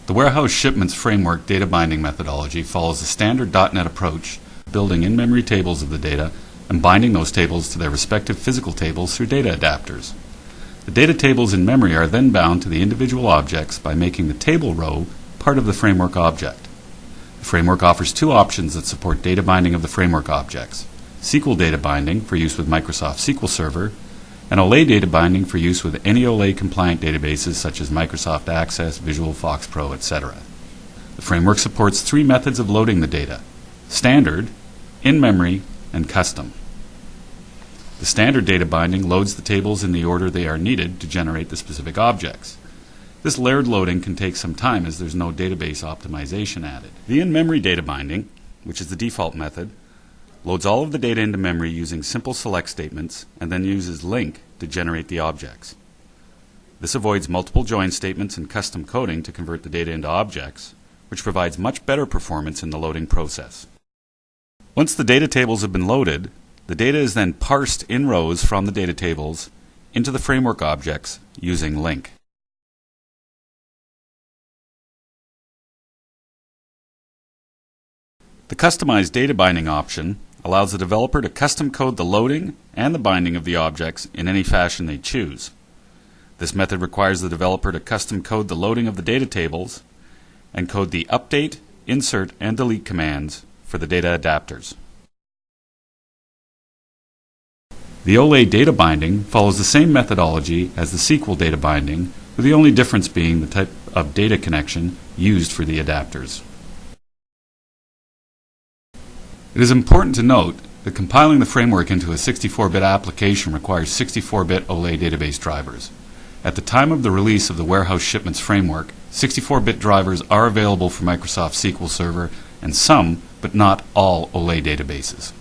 The Warehouse Shipments Framework data binding methodology follows the standard .NET approach, building in-memory tables of the data and binding those tables to their respective physical tables through data adapters. The data tables in memory are then bound to the individual objects by making the table row part of the framework object. The framework offers two options that support data binding of the framework objects: SQL data binding for use with Microsoft SQL Server, and OLE data binding for use with any OLE compliant databases such as Microsoft Access, Visual Fox Pro, etc. The framework supports three methods of loading the data: standard, in-memory, and custom. The standard data binding loads the tables in the order they are needed to generate the specific objects. This layered loading can take some time as there's no database optimization added. The in-memory data binding, which is the default method, loads all of the data into memory using simple select statements and then uses link to generate the objects. This avoids multiple join statements and custom coding to convert the data into objects, which provides much better performance in the loading process. Once the data tables have been loaded, the data is then parsed in rows from the data tables into the framework objects using link. The customized data binding option allows the developer to custom code the loading and the binding of the objects in any fashion they choose. This method requires the developer to custom code the loading of the data tables and code the update, insert, and delete commands for the data adapters. The OLE data binding follows the same methodology as the SQL data binding, with the only difference being the type of data connection used for the adapters. It is important to note that compiling the framework into a 64-bit application requires 64-bit OLE database drivers. At the time of the release of the Warehouse Shipments framework, 64-bit drivers are available for Microsoft SQL Server and some, but not all, OLE databases.